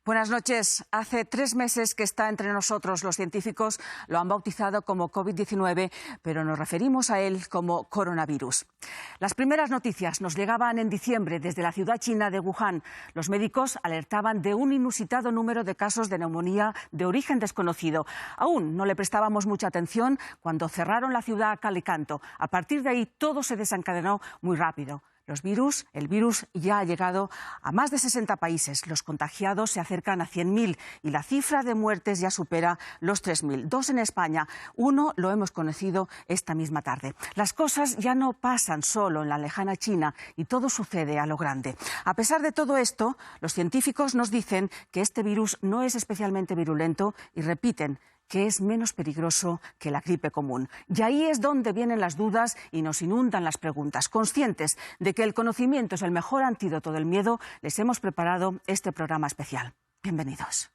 Buenas noches. Hace 3 meses que está entre nosotros. Los científicos lo han bautizado como COVID-19, pero nos referimos a él como coronavirus. Las primeras noticias nos llegaban en diciembre desde la ciudad china de Wuhan. Los médicos alertaban de un inusitado número de casos de neumonía de origen desconocido. Aún no le prestábamos mucha atención cuando cerraron la ciudad a cal y canto. A partir de ahí todo se desencadenó muy rápido. El virus ya ha llegado a más de 60 países. Los contagiados se acercan a 100.000 y la cifra de muertes ya supera los 3.000. 2 en España, 1 lo hemos conocido esta misma tarde. Las cosas ya no pasan solo en la lejana China y todo sucede a lo grande. A pesar de todo esto, los científicos nos dicen que este virus no es especialmente virulento y repiten que es menos peligroso que la gripe común. Y ahí es donde vienen las dudas y nos inundan las preguntas. Conscientes de que el conocimiento es el mejor antídoto del miedo, les hemos preparado este programa especial. Bienvenidos.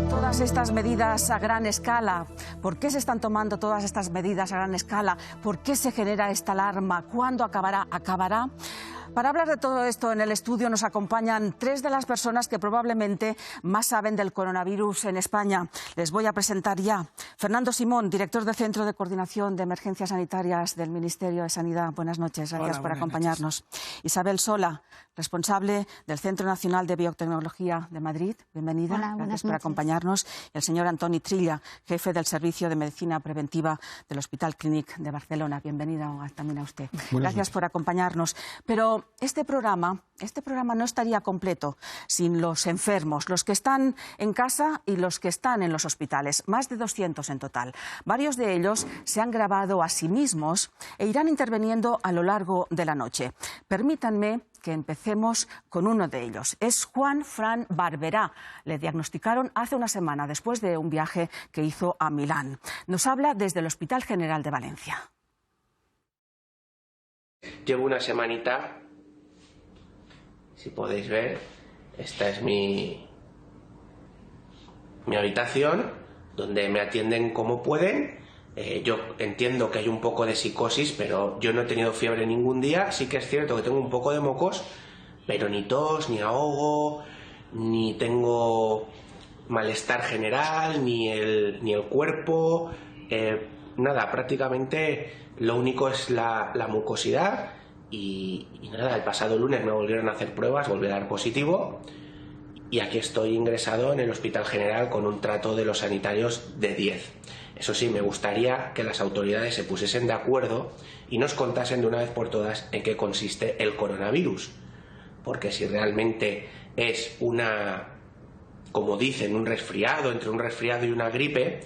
Todas estas medidas a gran escala, ¿por qué se están tomando todas estas medidas a gran escala? ¿Por qué se genera esta alarma? ¿Cuándo acabará? ¿Acabará? Para hablar de todo esto en el estudio nos acompañan 3 de las personas que probablemente más saben del coronavirus en España. Les voy a presentar ya. Fernando Simón, director del Centro de Coordinación de Emergencias Sanitarias del Ministerio de Sanidad. Buenas noches, gracias por acompañarnos. Isabel Sola, responsable del Centro Nacional de Biotecnología de Madrid. Bienvenida, gracias por acompañarnos. Y el señor Antoni Trilla, jefe del Servicio de Medicina Preventiva del Hospital Clínic de Barcelona. Bienvenida también a usted. Gracias por acompañarnos. Pero este programa no estaría completo sin los enfermos, los que están en casa y los que están en los hospitales, más de 200 en total. Varios de ellos se han grabado a sí mismos e irán interviniendo a lo largo de la noche. Permítanme que empecemos con uno de ellos. Es Juan Fran Barberá. Le diagnosticaron hace una semana después de un viaje que hizo a Milán. Nos habla desde el Hospital General de Valencia. Llevo una semanita. Si podéis ver, esta es mi habitación, donde me atienden como pueden. Yo entiendo que hay un poco de psicosis, pero yo no he tenido fiebre ningún día. Sí que es cierto que tengo un poco de mocos, pero ni tos, ni ahogo, ni tengo malestar general, ni el cuerpo, nada, prácticamente lo único es la mucosidad. Y nada, el pasado lunes me volvieron a hacer pruebas, volví a dar positivo y aquí estoy ingresado en el Hospital General con un trato de los sanitarios de 10. Eso sí, me gustaría que las autoridades se pusiesen de acuerdo y nos contasen de una vez por todas en qué consiste el coronavirus. Porque si realmente es como dicen, un resfriado, entre un resfriado y una gripe,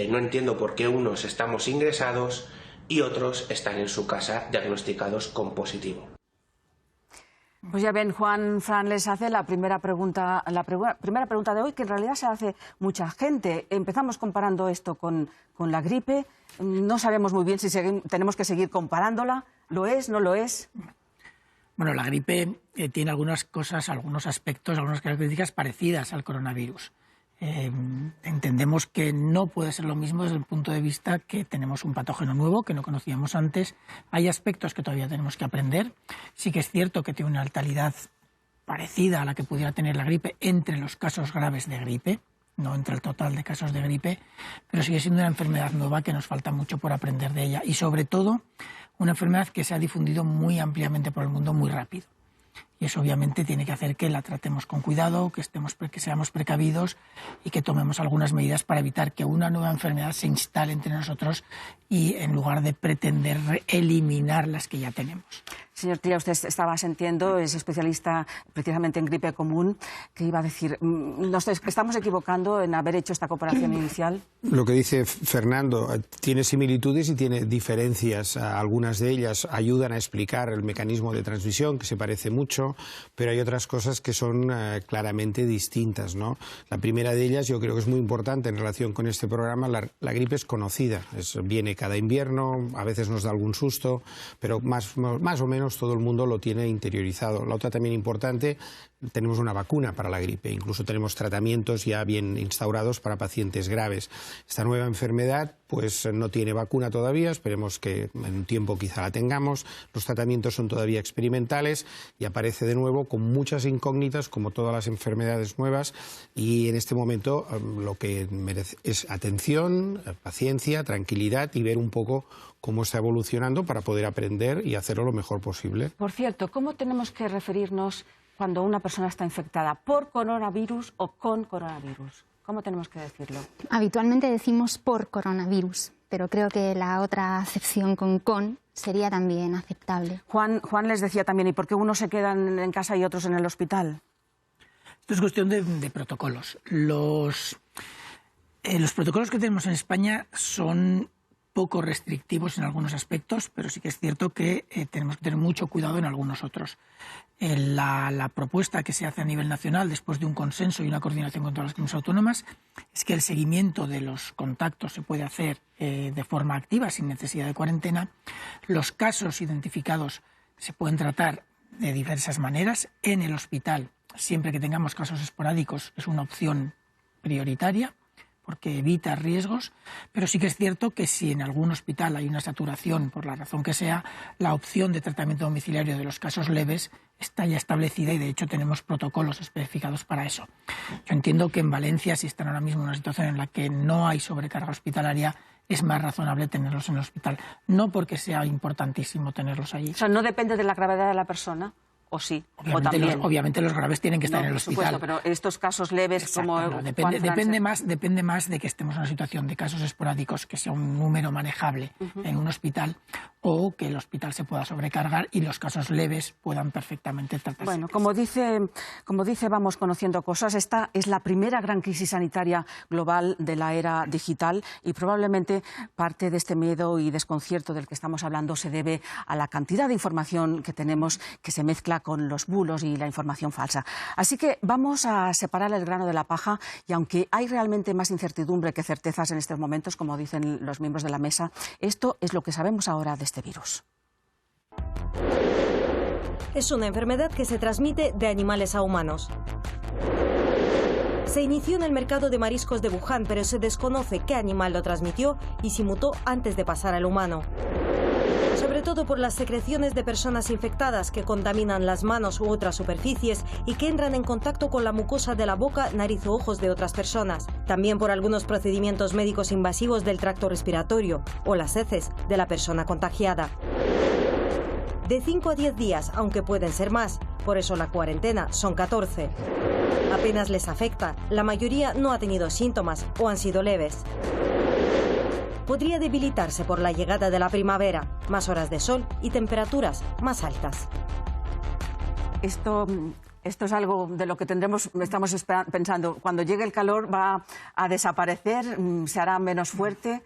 no entiendo por qué unos estamos ingresados y otros están en su casa diagnosticados con positivo. Pues ya ven, Juan Fran les hace la primera pregunta de hoy, que en realidad se hace mucha gente. Empezamos comparando esto con la gripe. No sabemos muy bien si tenemos que seguir comparándola. ¿Lo es? ¿No lo es? Bueno, la gripe tiene algunas cosas, algunos aspectos, algunas características parecidas al coronavirus. Entendemos que no puede ser lo mismo desde el punto de vista que tenemos un patógeno nuevo que no conocíamos antes. Hay aspectos que todavía tenemos que aprender. Sí que es cierto que tiene una letalidad parecida a la que pudiera tener la gripe entre los casos graves de gripe, no entre el total de casos de gripe, pero sigue siendo una enfermedad nueva que nos falta mucho por aprender de ella y sobre todo una enfermedad que se ha difundido muy ampliamente por el mundo muy rápido. Y eso obviamente tiene que hacer que la tratemos con cuidado, que seamos precavidos y que tomemos algunas medidas para evitar que una nueva enfermedad se instale entre nosotros y en lugar de pretender eliminar las que ya tenemos. Señor Trilla, usted estaba sintiendo, es especialista precisamente en gripe común, que iba a decir, ¿nos estamos equivocando en haber hecho esta comparación inicial? Lo que dice Fernando tiene similitudes y tiene diferencias. Algunas de ellas ayudan a explicar el mecanismo de transmisión, que se parece mucho, pero hay otras cosas que son claramente distintas, ¿no? La primera de ellas, yo creo que es muy importante en relación con este programa, la gripe es conocida, viene cada invierno, a veces nos da algún susto, pero más o menos todo el mundo lo tiene interiorizado. La otra también importante, tenemos una vacuna para la gripe, incluso tenemos tratamientos ya bien instaurados para pacientes graves. Esta nueva enfermedad pues no tiene vacuna todavía, esperemos que en un tiempo quizá la tengamos. Los tratamientos son todavía experimentales y aparece de nuevo con muchas incógnitas como todas las enfermedades nuevas, y en este momento lo que merece es atención, paciencia, tranquilidad y ver un poco cómo está evolucionando para poder aprender y hacerlo lo mejor posible. Por cierto, ¿cómo tenemos que referirnos cuando una persona está infectada por coronavirus o con coronavirus? ¿Cómo tenemos que decirlo? Habitualmente decimos por coronavirus, pero creo que la otra acepción con sería también aceptable. Juan les decía también, ¿y por qué unos se quedan en casa y otros en el hospital? Esto es cuestión de protocolos. Los protocolos que tenemos en España son poco restrictivos en algunos aspectos, pero sí que es cierto que tenemos que tener mucho cuidado en algunos otros. La propuesta que se hace a nivel nacional, después de un consenso y una coordinación con todas las comunidades autónomas, es que el seguimiento de los contactos se puede hacer de forma activa, sin necesidad de cuarentena. Los casos identificados se pueden tratar de diversas maneras. En el hospital, siempre que tengamos casos esporádicos, es una opción prioritaria, porque evita riesgos, pero sí que es cierto que si en algún hospital hay una saturación, por la razón que sea, la opción de tratamiento domiciliario de los casos leves está ya establecida y de hecho tenemos protocolos especificados para eso. Yo entiendo que en Valencia, si están ahora mismo en una situación en la que no hay sobrecarga hospitalaria, es más razonable tenerlos en el hospital, no porque sea importantísimo tenerlos allí. O sea, no depende de la gravedad de la persona. ¿O sí? Obviamente los graves tienen que estar en el hospital. Por supuesto, pero estos casos leves como... Depende más de que estemos en una situación de casos esporádicos, que sea un número manejable en un hospital, o que el hospital se pueda sobrecargar y los casos leves puedan perfectamente tratarse. Bueno, como dice, vamos conociendo cosas. Esta es la primera gran crisis sanitaria global de la era digital y probablemente parte de este miedo y desconcierto del que estamos hablando se debe a la cantidad de información que tenemos que se mezcla con los bulos y la información falsa. Así que vamos a separar el grano de la paja y aunque hay realmente más incertidumbre que certezas en estos momentos, como dicen los miembros de la mesa, esto es lo que sabemos ahora de este virus. Es una enfermedad que se transmite de animales a humanos. Se inició en el mercado de mariscos de Wuhan, pero se desconoce qué animal lo transmitió y si mutó antes de pasar al humano. Sobre todo por las secreciones de personas infectadas que contaminan las manos u otras superficies y que entran en contacto con la mucosa de la boca, nariz o ojos de otras personas. También por algunos procedimientos médicos invasivos del tracto respiratorio o las heces de la persona contagiada. De 5 a 10 días, aunque pueden ser más, por eso la cuarentena son 14. Apenas les afecta, la mayoría no ha tenido síntomas o han sido leves. Podría debilitarse por la llegada de la primavera, más horas de sol y temperaturas más altas. Esto es algo de lo que estamos pensando. Cuando llegue el calor va a desaparecer, se hará menos fuerte.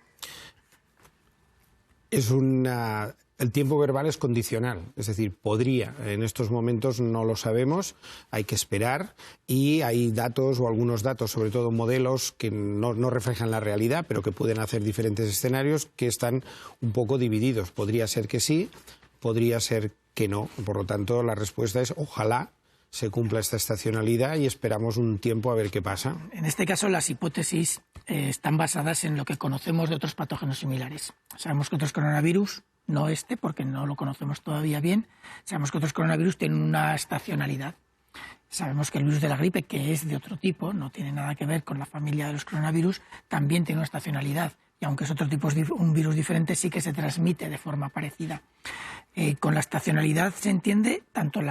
El tiempo verbal es condicional, es decir, podría, en estos momentos no lo sabemos, hay que esperar y hay datos o algunos datos, sobre todo modelos que no reflejan la realidad, pero que pueden hacer diferentes escenarios que están un poco divididos. Podría ser que sí, podría ser que no. Por lo tanto, la respuesta es ojalá se cumpla esta estacionalidad y esperamos un tiempo a ver qué pasa. En este caso, las hipótesis están basadas en lo que conocemos de otros patógenos similares. Sabemos que otros coronavirus, no este, porque no lo conocemos todavía bien, sabemos que otros coronavirus tienen una estacionalidad. Sabemos que el virus de la gripe, que es de otro tipo, no tiene nada que ver con la familia de los coronavirus, también tiene una estacionalidad. Y aunque es otro tipo, un virus diferente, sí que se transmite de forma parecida. Con la estacionalidad se entiende tanto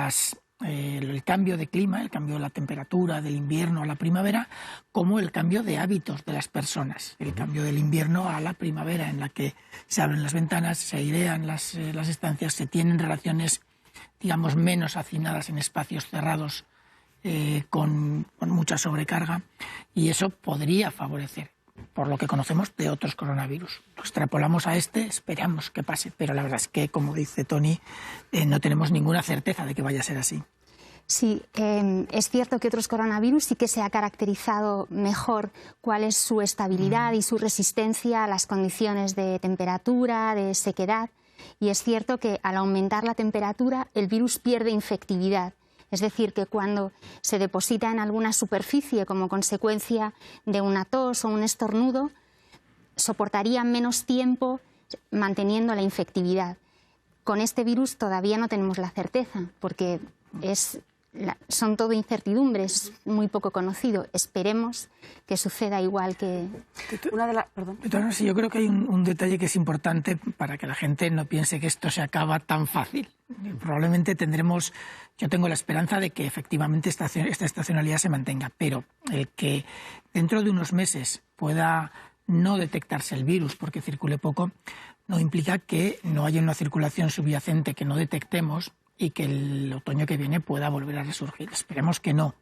el cambio de clima, el cambio de la temperatura del invierno a la primavera, como el cambio de hábitos de las personas. El cambio del invierno a la primavera, en la que se abren las ventanas, se airean las estancias, se tienen relaciones, digamos, menos hacinadas en espacios cerrados con mucha sobrecarga, y eso podría favorecer, por lo que conocemos de otros coronavirus. Lo extrapolamos a este, esperamos que pase, pero la verdad es que, como dice Toni, no tenemos ninguna certeza de que vaya a ser así. Sí, es cierto que otros coronavirus sí que se ha caracterizado mejor cuál es su estabilidad y su resistencia a las condiciones de temperatura, de sequedad, y es cierto que al aumentar la temperatura el virus pierde infectividad. Es decir, que cuando se deposita en alguna superficie como consecuencia de una tos o un estornudo, soportaría menos tiempo manteniendo la infectividad. Con este virus todavía no tenemos la certeza, porque son todo incertidumbres, muy poco conocido. Esperemos que suceda igual que... Sí, yo creo que hay un detalle que es importante para que la gente no piense que esto se acaba tan fácil. Probablemente yo tengo la esperanza de que efectivamente esta estacionalidad se mantenga, pero el que dentro de unos meses pueda no detectarse el virus porque circule poco, no implica que no haya una circulación subyacente que no detectemos y que el otoño que viene pueda volver a resurgir. Esperemos que no.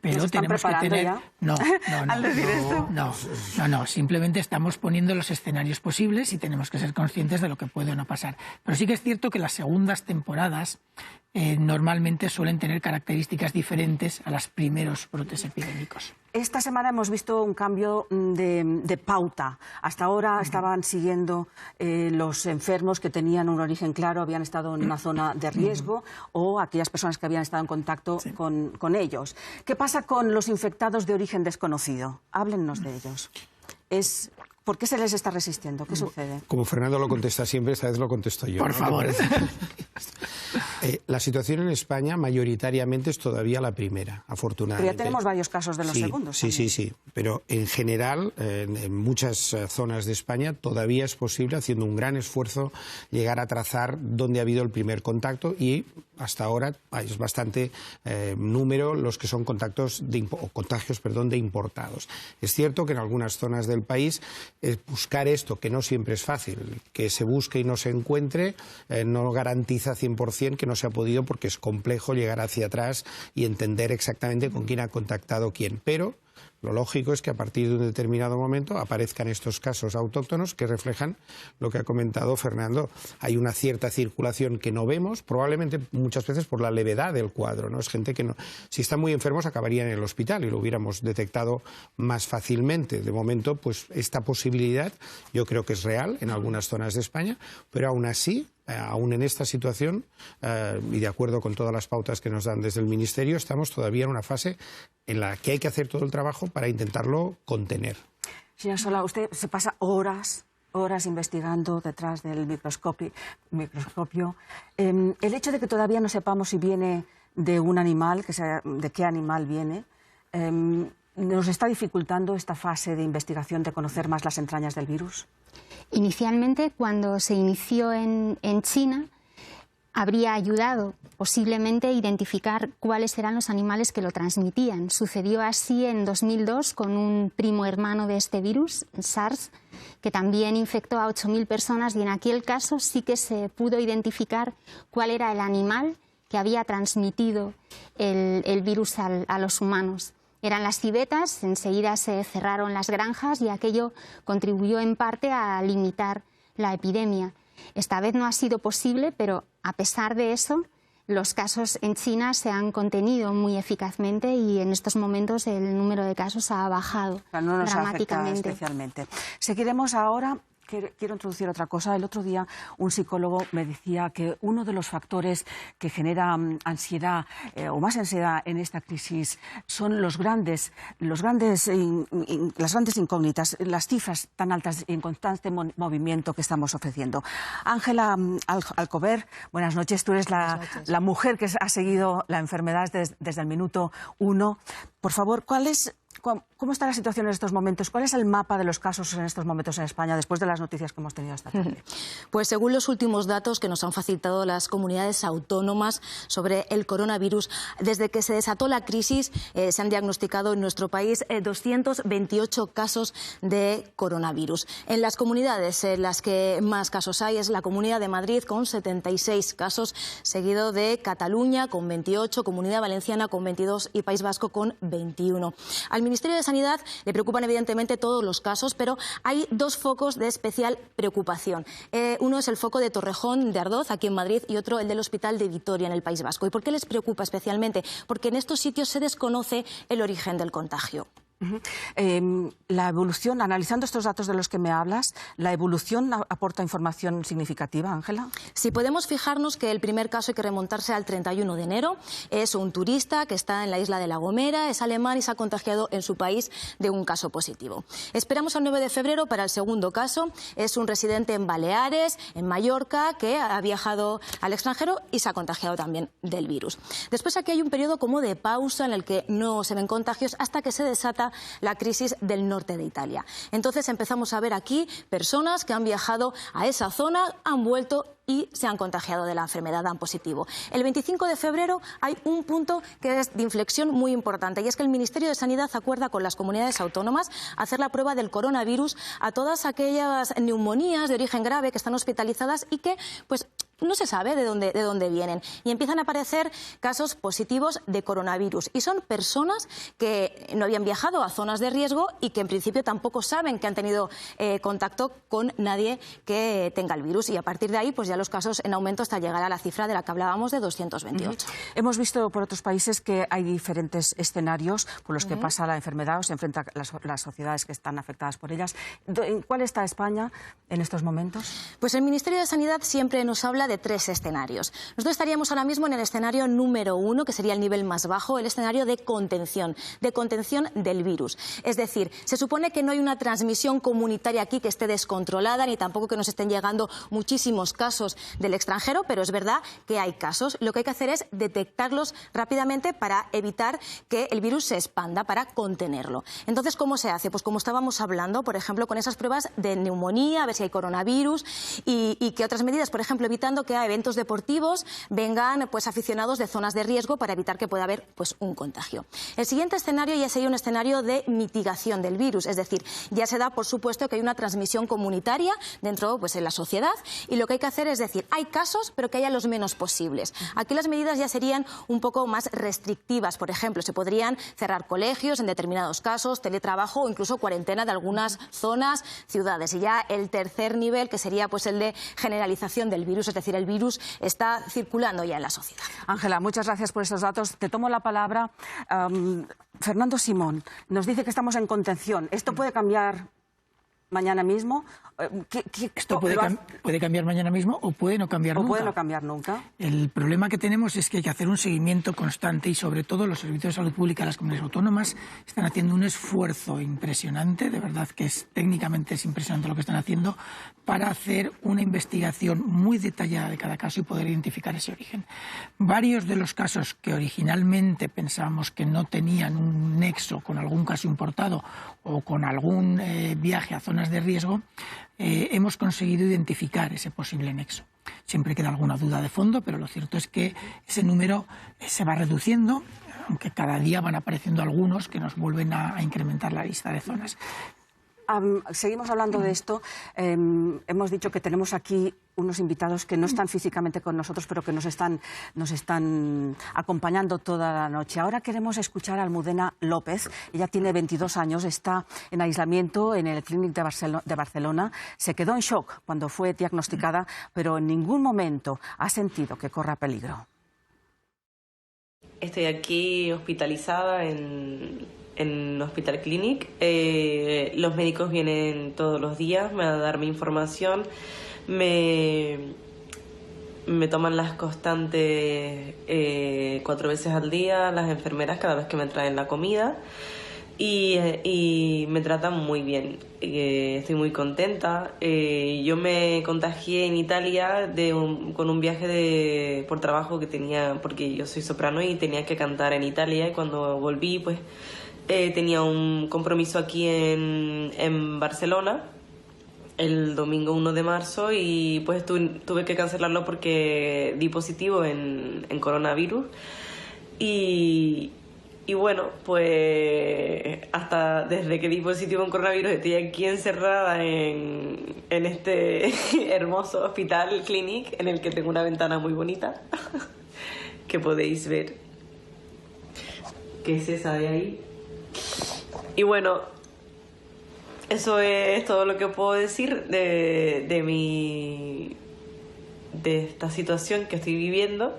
Pero tenemos que tener... ¿Ya? No, al decir esto. No, simplemente estamos poniendo los escenarios posibles y tenemos que ser conscientes de lo que puede o no pasar. Pero sí que es cierto que las segundas temporadas normalmente suelen tener características diferentes a los primeros brotes epidémicos. Esta semana hemos visto un cambio de pauta. Hasta ahora estaban siguiendo los enfermos que tenían un origen claro, habían estado en una zona de riesgo, o aquellas personas que habían estado en contacto con ellos. ¿Qué pasa con los infectados de origen desconocido? Háblennos de ellos. ¿Por qué se les está resistiendo? ¿Qué sucede? Como Fernando lo contesta siempre, esta vez lo contesto yo. Por favor. La situación en España mayoritariamente es todavía la primera, afortunadamente. Pero ya tenemos varios casos de los segundos. Sí. Pero en general, en muchas zonas de España todavía es posible, haciendo un gran esfuerzo, llegar a trazar dónde ha habido el primer contacto, y hasta ahora es bastante número los que son contagios de importados. Es cierto que en algunas zonas del país buscar esto, que no siempre es fácil, que se busque y no se encuentre, no garantiza 100% que no se ha podido, porque es complejo llegar hacia atrás y entender exactamente con quién ha contactado quién. Pero lo lógico es que a partir de un determinado momento aparezcan estos casos autóctonos que reflejan lo que ha comentado Fernando. Hay una cierta circulación que no vemos, probablemente muchas veces por la levedad del cuadro, ¿no? Es gente que si están muy enfermos acabarían en el hospital y lo hubiéramos detectado más fácilmente. De momento, pues esta posibilidad yo creo que es real en algunas zonas de España, pero aún así, aún en esta situación, y de acuerdo con todas las pautas que nos dan desde el Ministerio, estamos todavía en una fase en la que hay que hacer todo el trabajo para intentarlo contener. Señora Solà, usted se pasa horas investigando detrás del microscopio. El hecho de que todavía no sepamos si viene de un animal, de qué animal viene, ¿nos está dificultando esta fase de investigación, de conocer más las entrañas del virus? Inicialmente, cuando se inició en China, habría ayudado posiblemente a identificar cuáles eran los animales que lo transmitían. Sucedió así en 2002 con un primo hermano de este virus, SARS, que también infectó a 8.000 personas, y en aquel caso sí que se pudo identificar cuál era el animal que había transmitido el virus a los humanos. Eran las civetas, enseguida se cerraron las granjas y aquello contribuyó en parte a limitar la epidemia. Esta vez no ha sido posible, pero a pesar de eso, los casos en China se han contenido muy eficazmente y en estos momentos el número de casos ha bajado dramáticamente. Especialmente. Seguiremos ahora. Quiero introducir otra cosa. El otro día un psicólogo me decía que uno de los factores que genera ansiedad o más ansiedad en esta crisis son las grandes incógnitas, las cifras tan altas y en constante movimiento que estamos ofreciendo. Ángela Alcover, buenas noches. Tú eres la mujer que ha seguido la enfermedad desde el minuto 1. Por favor, ¿cómo está la situación en estos momentos? ¿Cuál es el mapa de los casos en estos momentos en España después de las noticias que hemos tenido esta tarde? Pues según los últimos datos que nos han facilitado las comunidades autónomas sobre el coronavirus, desde que se desató la crisis se han diagnosticado en nuestro país 228 casos de coronavirus. En las comunidades en las que más casos hay es la Comunidad de Madrid con 76 casos, seguido de Cataluña con 28, Comunidad Valenciana con 22 y País Vasco con 21. Al Ministerio de Sanidad le preocupan evidentemente todos los casos, pero hay dos focos de especial preocupación. Uno es el foco de Torrejón de Ardoz, aquí en Madrid, y otro el del Hospital de Vitoria, en el País Vasco. ¿Y por qué les preocupa especialmente? Porque en estos sitios se desconoce el origen del contagio. La evolución, analizando estos datos de los que me hablas, ¿la evolución aporta información significativa, Ángela? Sí, podemos fijarnos que el primer caso hay que remontarse al 31 de enero. Es un turista que está en la isla de La Gomera, es alemán y se ha contagiado en su país de un caso positivo. Esperamos al 9 de febrero para el segundo caso. Es un residente en Baleares, en Mallorca, que ha viajado al extranjero y se ha contagiado también del virus. Después aquí hay un periodo como de pausa en el que no se ven contagios hasta que se desata la crisis del norte de Italia. Entonces empezamos a ver aquí personas que han viajado a esa zona, han vuelto y se han contagiado de la enfermedad, dan positivo. El 25 de febrero hay un punto que es de inflexión muy importante y es que el Ministerio de Sanidad acuerda con las comunidades autónomas hacer la prueba del coronavirus a todas aquellas neumonías de origen grave que están hospitalizadas y que pues no se sabe de dónde vienen. Y empiezan a aparecer casos positivos de coronavirus. Y son personas que no habían viajado a zonas de riesgo y que en principio tampoco saben que han tenido contacto con nadie que tenga el virus. Y a partir de ahí, pues ya los casos en aumento hasta llegar a la cifra de la que hablábamos de 228. Hemos visto por otros países que hay diferentes escenarios por los que pasa la enfermedad o se enfrentan las sociedades que están afectadas por ellas. ¿En cuál está España en estos momentos? Pues el Ministerio de Sanidad siempre nos habla de 3 escenarios. Nosotros estaríamos ahora mismo en el escenario número 1, que sería el nivel más bajo, el escenario de contención del virus. Es decir, se supone que no hay una transmisión comunitaria aquí que esté descontrolada, ni tampoco que nos estén llegando muchísimos casos del extranjero, pero es verdad que hay casos. Lo que hay que hacer es detectarlos rápidamente para evitar que el virus se expanda, para contenerlo. Entonces, ¿cómo se hace? Pues como estábamos hablando, por ejemplo, con esas pruebas de neumonía, a ver si hay coronavirus y que otras medidas, por ejemplo, evitando que a eventos deportivos vengan pues aficionados de zonas de riesgo para evitar que pueda haber pues un contagio. El siguiente escenario ya sería un escenario de mitigación del virus, es decir, ya se da por supuesto que hay una transmisión comunitaria dentro pues en la sociedad y lo que hay que hacer es decir, hay casos pero que haya los menos posibles. Aquí las medidas ya serían un poco más restrictivas, por ejemplo, se podrían cerrar colegios en determinados casos, teletrabajo o incluso cuarentena de algunas zonas, ciudades. Y ya el tercer nivel que sería pues el de generalización del virus, es decir, el virus está circulando ya en la sociedad. Ángela, muchas gracias por estos datos. Te tomo la palabra. Fernando Simón nos dice que estamos en contención. ¿Esto puede cambiar mañana mismo? Esto puede cambiar mañana mismo o puede no cambiar nunca. O puede no cambiar nunca. El problema que tenemos es que hay que hacer un seguimiento constante y sobre todo los servicios de salud pública de las comunidades autónomas están haciendo un esfuerzo impresionante, de verdad que técnicamente es impresionante lo que están haciendo, para hacer una investigación muy detallada de cada caso y poder identificar ese origen. Varios de los casos que originalmente pensábamos que no tenían un nexo con algún caso importado o con algún viaje a zonas de riesgo, hemos conseguido identificar ese posible nexo. Siempre queda alguna duda de fondo, pero lo cierto es que ese número se va reduciendo, aunque cada día van apareciendo algunos que nos vuelven a incrementar la lista de zonas. Seguimos hablando de esto. Hemos dicho que tenemos aquí unos invitados que no están físicamente con nosotros, pero que nos están acompañando toda la noche. Ahora queremos escuchar a Almudena López. Ella tiene 22 años, está en aislamiento en el Clínic de Barcelona. Se quedó en shock cuando fue diagnosticada, pero en ningún momento ha sentido que corra peligro. Estoy aquí hospitalizada en Hospital Clínic. Los médicos vienen todos los días a darme información, me toman las constantes 4 veces al día, las enfermeras cada vez que me traen la comida y me tratan muy bien. Estoy muy contenta. Yo me contagié en Italia con un viaje por trabajo que tenía, porque yo soy soprano y tenía que cantar en Italia, y cuando volví pues tenía un compromiso aquí en Barcelona el domingo 1 de marzo y pues tuve que cancelarlo porque di positivo en coronavirus y bueno, pues hasta desde que di positivo en coronavirus estoy aquí encerrada en este hermoso Hospital Clínic, en el que tengo una ventana muy bonita que podéis ver, que es esa de ahí. Y bueno, eso es todo lo que puedo decir de esta situación que estoy viviendo.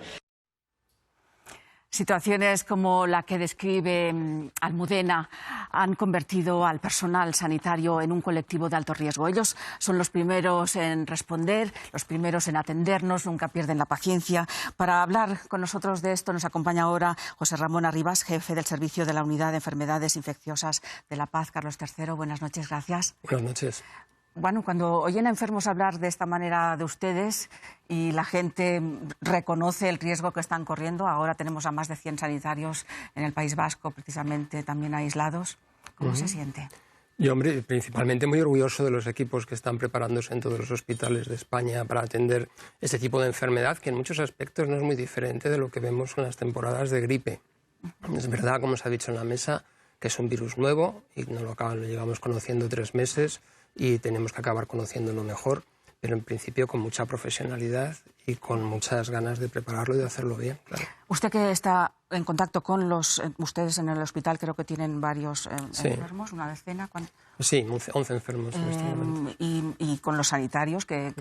Situaciones como la que describe Almudena han convertido al personal sanitario en un colectivo de alto riesgo. Ellos son los primeros en responder, los primeros en atendernos, nunca pierden la paciencia. Para hablar con nosotros de esto nos acompaña ahora José Ramón Arribas, jefe del Servicio de la Unidad de Enfermedades Infecciosas de La Paz, Carlos III. Buenas noches, gracias. Buenas noches. Bueno, cuando oyen a enfermos hablar de esta manera de ustedes y la gente reconoce el riesgo que están corriendo, ahora tenemos a más de 100 sanitarios en el País Vasco, precisamente también aislados, ¿cómo se siente? Yo, hombre, principalmente muy orgulloso de los equipos que están preparándose en todos los hospitales de España para atender este tipo de enfermedad, que en muchos aspectos no es muy diferente de lo que vemos en las temporadas de gripe. Es verdad, como se ha dicho en la mesa, que es un virus nuevo y lo llevamos conociendo 3 meses y tenemos que acabar conociéndolo mejor, pero en principio con mucha profesionalidad y con muchas ganas de prepararlo y de hacerlo bien, claro. Usted que está en contacto con ustedes en el hospital, creo que tienen varios enfermos, una decena. Sí, 11 enfermos en este momento. Y con los sanitarios que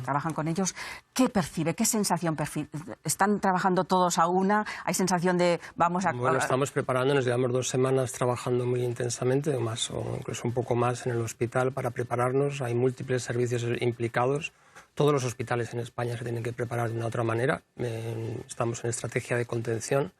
trabajan con ellos, ¿qué percibe? ¿Qué sensación percibe? ¿Están trabajando todos a una? ¿Hay sensación de vamos a...? Bueno, estamos preparándonos, llevamos 2 semanas trabajando muy intensamente, o incluso un poco más en el hospital para prepararnos. Hay múltiples servicios implicados. Todos los hospitales en España se tienen que preparar de una u otra manera. Estamos en estrategia de contención,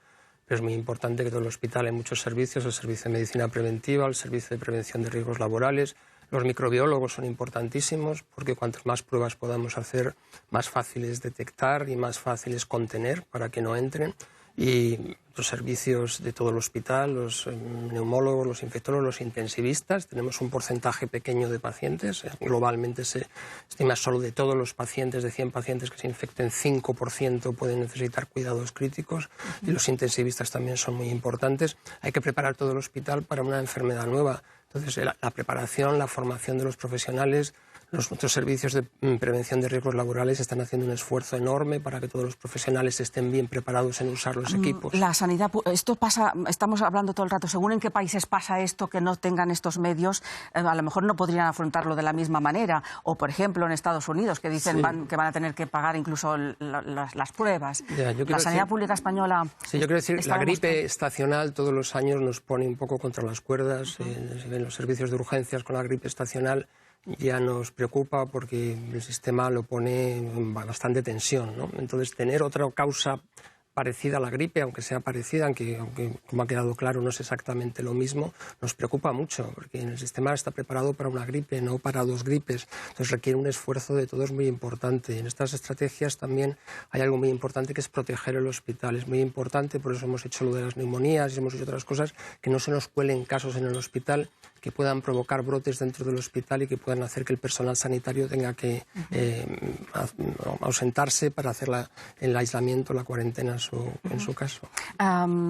pero es muy importante que todo el hospital, hay muchos servicios, el servicio de medicina preventiva, el servicio de prevención de riesgos laborales. Los microbiólogos son importantísimos porque cuantas más pruebas podamos hacer, más fácil es detectar y más fácil es contener para que no entren. Y los servicios de todo el hospital, los neumólogos, los infectólogos, los intensivistas, tenemos un porcentaje pequeño de pacientes. Globalmente se estima solo de todos los pacientes, de 100 pacientes que se infecten, 5% pueden necesitar cuidados críticos y los intensivistas también son muy importantes. Hay que preparar todo el hospital para una enfermedad nueva. Entonces, la preparación, la formación de los profesionales, nuestros servicios de prevención de riesgos laborales están haciendo un esfuerzo enorme para que todos los profesionales estén bien preparados en usar los equipos. La sanidad, esto pasa, estamos hablando todo el rato, según en qué países pasa esto, que no tengan estos medios, a lo mejor no podrían afrontarlo de la misma manera. O, por ejemplo, en Estados Unidos, que dicen que van a tener que pagar incluso las pruebas. La sanidad pública española... Sí, yo quiero decir, la gripe estacional todos los años nos pone un poco contra las cuerdas. En los servicios de urgencias con la gripe estacional ya nos preocupa porque el sistema lo pone en bastante tensión, ¿no? Entonces, tener otra causa parecida a la gripe, aunque sea parecida, aunque como ha quedado claro no es exactamente lo mismo, nos preocupa mucho, porque el sistema está preparado para una gripe, no para 2 gripes. Entonces requiere un esfuerzo de todos muy importante. En estas estrategias también hay algo muy importante que es proteger el hospital. Es muy importante, por eso hemos hecho lo de las neumonías y hemos hecho otras cosas, que no se nos cuelen casos en el hospital que puedan provocar brotes dentro del hospital y que puedan hacer que el personal sanitario tenga que ausentarse para hacer el aislamiento, la cuarentena en su caso.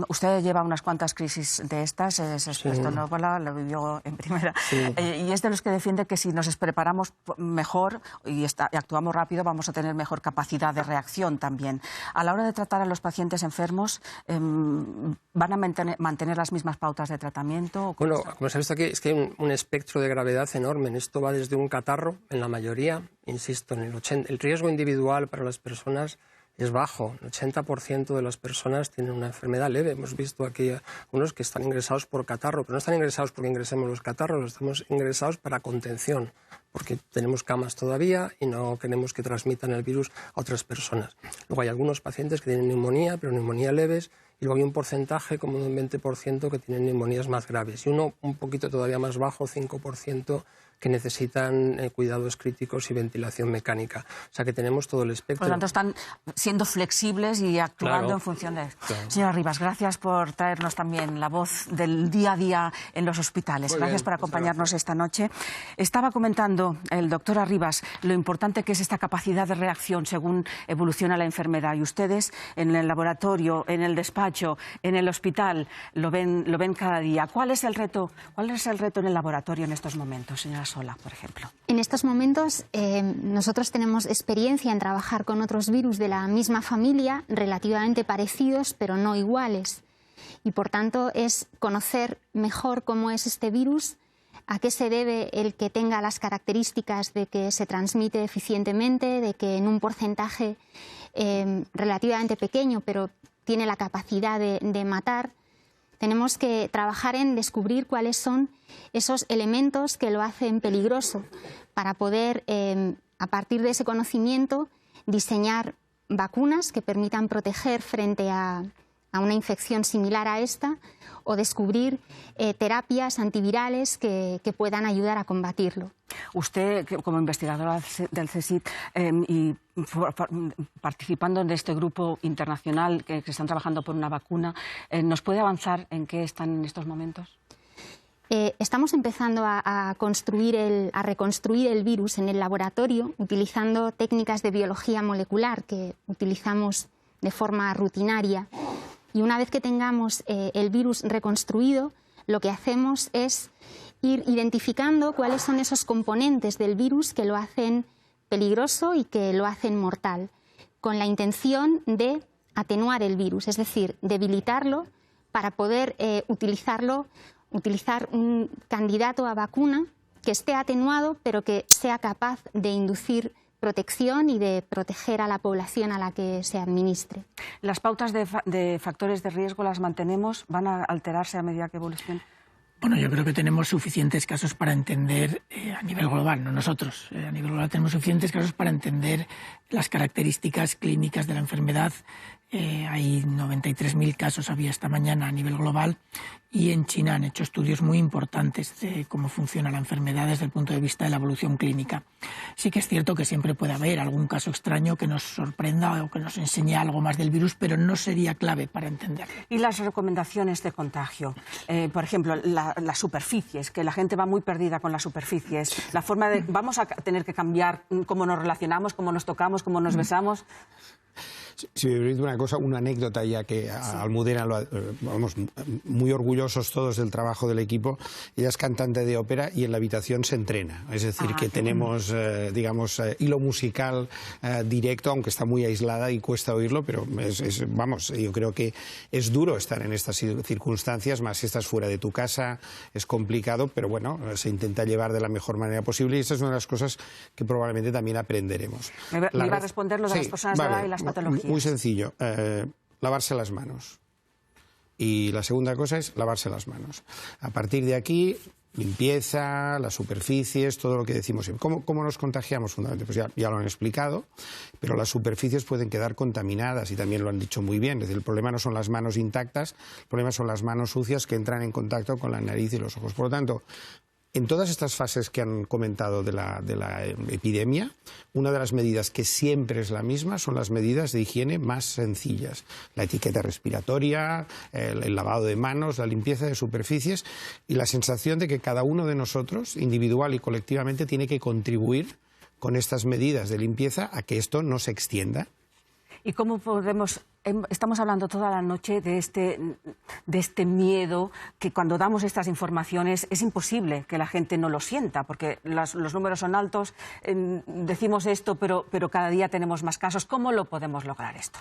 Usted lleva unas cuantas crisis de estas, es experto en ébola, lo vivió en primera, y es de los que defiende que si nos preparamos mejor y actuamos rápido vamos a tener mejor capacidad de reacción también. A la hora de tratar a los pacientes enfermos, ¿van a mantener las mismas pautas de tratamiento? Bueno, como se ha visto aquí, es que hay un espectro de gravedad enorme. Esto va desde un catarro, en la mayoría, insisto, el riesgo individual para las personas es bajo. El 80% de las personas tienen una enfermedad leve. Hemos visto aquí unos que están ingresados por catarro, pero no están ingresados porque ingresemos los catarros, estamos ingresados para contención, porque tenemos camas todavía y no queremos que transmitan el virus a otras personas. Luego hay algunos pacientes que tienen neumonía, pero neumonía leves, y luego hay un porcentaje, como un 20%, que tienen neumonías más graves, y uno un poquito todavía más bajo, 5%, que necesitan cuidados críticos y ventilación mecánica. O sea que tenemos todo el espectro. Por lo tanto, están siendo flexibles y actuando en función de esto. Claro. Señora Arribas, gracias por traernos también la voz del día a día en los hospitales. Gracias por acompañarnos esta noche. Estaba comentando el doctor Arribas lo importante que es esta capacidad de reacción según evoluciona la enfermedad. Y ustedes en el laboratorio, en el despacho, en el hospital, lo ven cada día. ¿Cuál es el reto en el laboratorio en estos momentos, señora Sola, por ejemplo? En estos momentos nosotros tenemos experiencia en trabajar con otros virus de la misma familia, relativamente parecidos, pero no iguales. Y por tanto es conocer mejor cómo es este virus, a qué se debe el que tenga las características de que se transmite eficientemente, de que en un porcentaje relativamente pequeño, pero tiene la capacidad de matar, tenemos que trabajar en descubrir cuáles son esos elementos que lo hacen peligroso para poder, a partir de ese conocimiento, diseñar vacunas que permitan proteger frente a una infección similar a esta, o descubrir terapias antivirales que puedan ayudar a combatirlo. Usted, como investigadora del CSIC y participando en este grupo internacional que están trabajando por una vacuna, ¿nos puede avanzar en qué están en estos momentos? Estamos empezando a reconstruir el virus en el laboratorio utilizando técnicas de biología molecular que utilizamos de forma rutinaria. Y una vez que tengamos el virus reconstruido, lo que hacemos es ir identificando cuáles son esos componentes del virus que lo hacen peligroso y que lo hacen mortal, con la intención de atenuar el virus, es decir, debilitarlo para poder utilizar un candidato a vacuna que esté atenuado, pero que sea capaz de inducir protección y de proteger a la población a la que se administre. ¿Las pautas de factores de riesgo las mantenemos? ¿Van a alterarse a medida que evolucione? Bueno, yo creo que tenemos suficientes casos para entender a nivel global, no nosotros. A nivel global tenemos suficientes casos para entender las características clínicas de la enfermedad. Hay 93.000 casos había esta mañana a nivel global, y en China han hecho estudios muy importantes de cómo funciona la enfermedad desde el punto de vista de la evolución clínica. Sí que es cierto que siempre puede haber algún caso extraño que nos sorprenda o que nos enseñe algo más del virus, pero no sería clave para entenderlo. ¿Y las recomendaciones de contagio? Por ejemplo, las superficies, que la gente va muy perdida con las superficies. La forma de... ¿Vamos a tener que cambiar cómo nos relacionamos, cómo nos tocamos, cómo nos besamos? Si me permite una anécdota, ya que Almudena, vamos, muy orgullosos todos del trabajo del equipo. Ella es cantante de ópera y en la habitación se entrena. Es decir, que tenemos, digamos, hilo musical directo, aunque está muy aislada y cuesta oírlo, pero vamos, yo creo que es duro estar en estas circunstancias, más si estás fuera de tu casa, es complicado, pero bueno, se intenta llevar de la mejor manera posible, y esa es una de las cosas que probablemente también aprenderemos. Me iba a responder lo de las personas de edad y las patologías. Muy sencillo, lavarse las manos. Y la segunda cosa es lavarse las manos. A partir de aquí, limpieza, las superficies, todo lo que decimos siempre. ¿Cómo nos contagiamos fundamentalmente? Pues ya lo han explicado, pero las superficies pueden quedar contaminadas, y también lo han dicho muy bien. Es decir, el problema no son las manos intactas, el problema son las manos sucias que entran en contacto con la nariz y los ojos. Por lo tanto, en todas estas fases que han comentado de la epidemia, una de las medidas que siempre es la misma son las medidas de higiene más sencillas. La etiqueta respiratoria, el lavado de manos, la limpieza de superficies, y la sensación de que cada uno de nosotros, individual y colectivamente, tiene que contribuir con estas medidas de limpieza a que esto no se extienda. ¿Y cómo podemos...? Estamos hablando toda la noche de este miedo, que cuando damos estas informaciones es imposible que la gente no lo sienta, porque los números son altos, decimos esto, pero cada día tenemos más casos. ¿Cómo lo podemos lograr esto?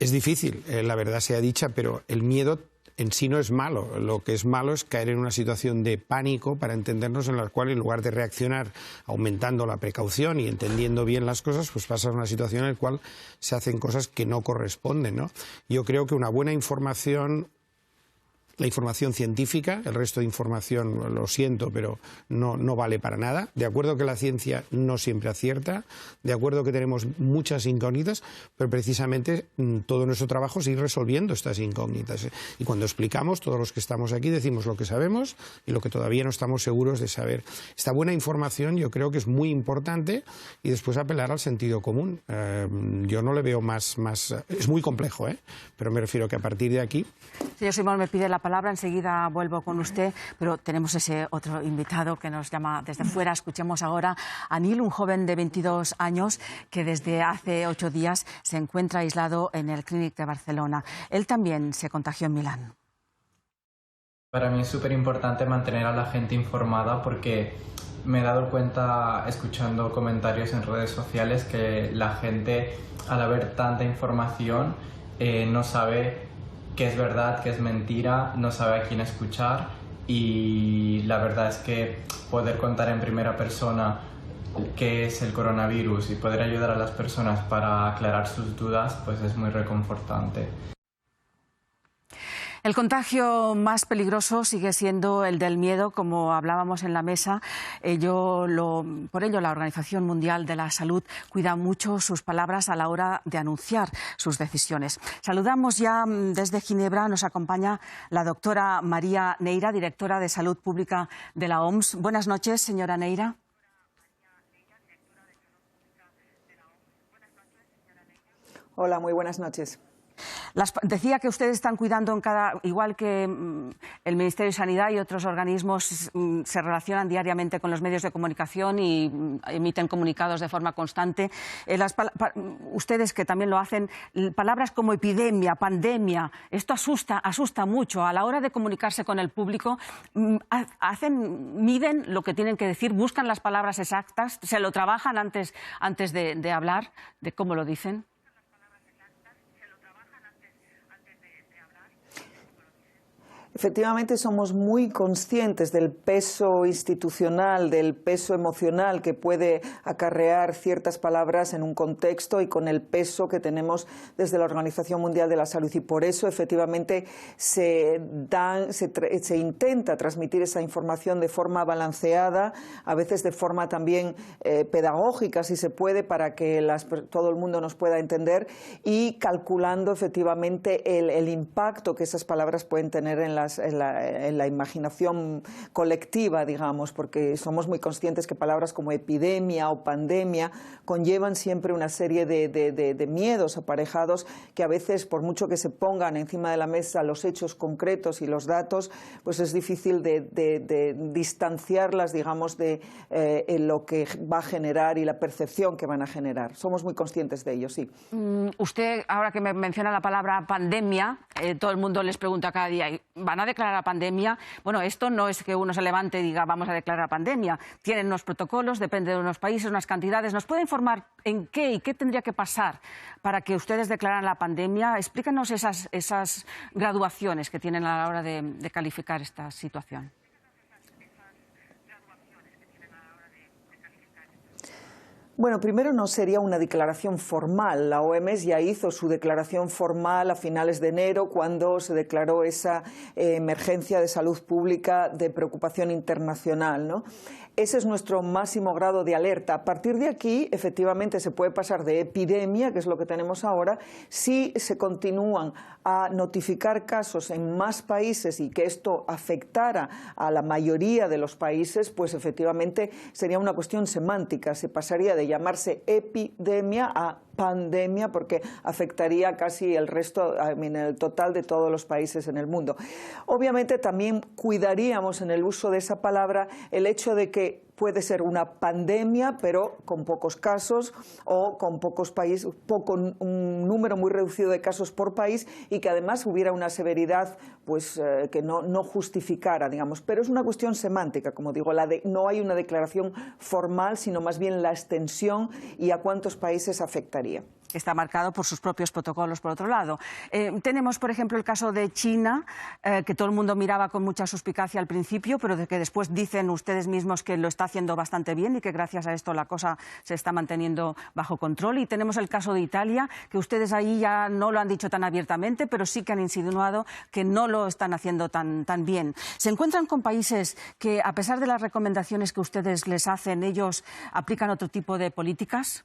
Es difícil, la verdad sea dicha, pero el miedo en sí no es malo. Lo que es malo es caer en una situación de pánico, para entendernos, en la cual, en lugar de reaccionar aumentando la precaución y entendiendo bien las cosas, pues pasa a una situación en la cual se hacen cosas que no corresponden, ¿no? Yo creo que una buena información, la información científica, el resto de información, lo siento, pero no vale para nada. De acuerdo que la ciencia no siempre acierta, de acuerdo que tenemos muchas incógnitas, pero precisamente todo nuestro trabajo es ir resolviendo estas incógnitas. Y cuando explicamos, todos los que estamos aquí decimos lo que sabemos y lo que todavía no estamos seguros de saber. Esta buena información yo creo que es muy importante, y después apelar al sentido común. Yo no le veo más... Es muy complejo, pero me refiero que a partir de aquí... Señor Simón, me pide la palabra, enseguida vuelvo con usted, pero tenemos ese otro invitado que nos llama desde fuera. Escuchemos ahora a Nil, un joven de 22 años que desde hace 8 días se encuentra aislado en el Clínic de Barcelona. Él también se contagió en Milán. Para mí es súper importante mantener a la gente informada, porque me he dado cuenta, escuchando comentarios en redes sociales, que la gente, al haber tanta información, no sabe qué es verdad, qué es mentira, no sabe a quién escuchar, y la verdad es que poder contar en primera persona qué es el coronavirus y poder ayudar a las personas para aclarar sus dudas, pues es muy reconfortante. El contagio más peligroso sigue siendo el del miedo, como hablábamos en la mesa. Por ello, la Organización Mundial de la Salud cuida mucho sus palabras a la hora de anunciar sus decisiones. Saludamos ya desde Ginebra, nos acompaña la doctora María Neira, directora de Salud Pública de la OMS. Buenas noches, señora Neira. Hola, muy buenas noches. Decía que ustedes están cuidando igual que el Ministerio de Sanidad y otros organismos se relacionan diariamente con los medios de comunicación y emiten comunicados de forma constante. Ustedes que también lo hacen, palabras como epidemia, pandemia, esto asusta mucho. A la hora de comunicarse con el público, miden lo que tienen que decir, buscan las palabras exactas, se lo trabajan antes de hablar, de cómo lo dicen. Efectivamente, somos muy conscientes del peso institucional, del peso emocional que puede acarrear ciertas palabras en un contexto y con el peso que tenemos desde la Organización Mundial de la Salud. Y por eso, efectivamente, se intenta transmitir esa información de forma balanceada, a veces de forma también pedagógica, si se puede, para que todo el mundo nos pueda entender, y calculando efectivamente el impacto que esas palabras pueden tener en la imaginación colectiva, digamos, porque somos muy conscientes que palabras como epidemia o pandemia conllevan siempre una serie de miedos aparejados que a veces, por mucho que se pongan encima de la mesa los hechos concretos y los datos, pues es difícil de distanciarlas, digamos, de lo que va a generar y la percepción que van a generar. Somos muy conscientes de ello, sí. Usted, ahora que me menciona la palabra pandemia, todo el mundo les pregunta cada día, ¿van a declarar pandemia? Bueno, esto no es que uno se levante y diga vamos a declarar pandemia. Tienen unos protocolos, depende de unos países, unas cantidades. ¿Nos puede informar en qué y qué tendría que pasar para que ustedes declararan la pandemia? Explícanos esas graduaciones que tienen a la hora de calificar esta situación. Bueno, primero no sería una declaración formal. La OMS ya hizo su declaración formal a finales de enero, cuando se declaró esa emergencia de salud pública de preocupación internacional, ¿no? Ese es nuestro máximo grado de alerta. A partir de aquí, efectivamente, se puede pasar de epidemia, que es lo que tenemos ahora, si se continúan a notificar casos en más países y que esto afectara a la mayoría de los países, pues efectivamente sería una cuestión semántica. Se pasaría de llamarse epidemia a pandemia, porque afectaría casi el total de todos los países en el mundo. Obviamente también cuidaríamos en el uso de esa palabra el hecho de que puede ser una pandemia, pero con pocos casos o con pocos países, un número muy reducido de casos por país, y que además hubiera una severidad pues que no justificara, digamos. Pero es una cuestión semántica, como digo, no hay una declaración formal, sino más bien la extensión y a cuántos países afectaría. Está marcado por sus propios protocolos, por otro lado. Tenemos, por ejemplo, el caso de China, que todo el mundo miraba con mucha suspicacia al principio, pero que después dicen ustedes mismos que lo está haciendo bastante bien y que gracias a esto la cosa se está manteniendo bajo control. Y tenemos el caso de Italia, que ustedes ahí ya no lo han dicho tan abiertamente, pero sí que han insinuado que no lo están haciendo tan bien. ¿Se encuentran con países que, a pesar de las recomendaciones que ustedes les hacen, ellos aplican otro tipo de políticas?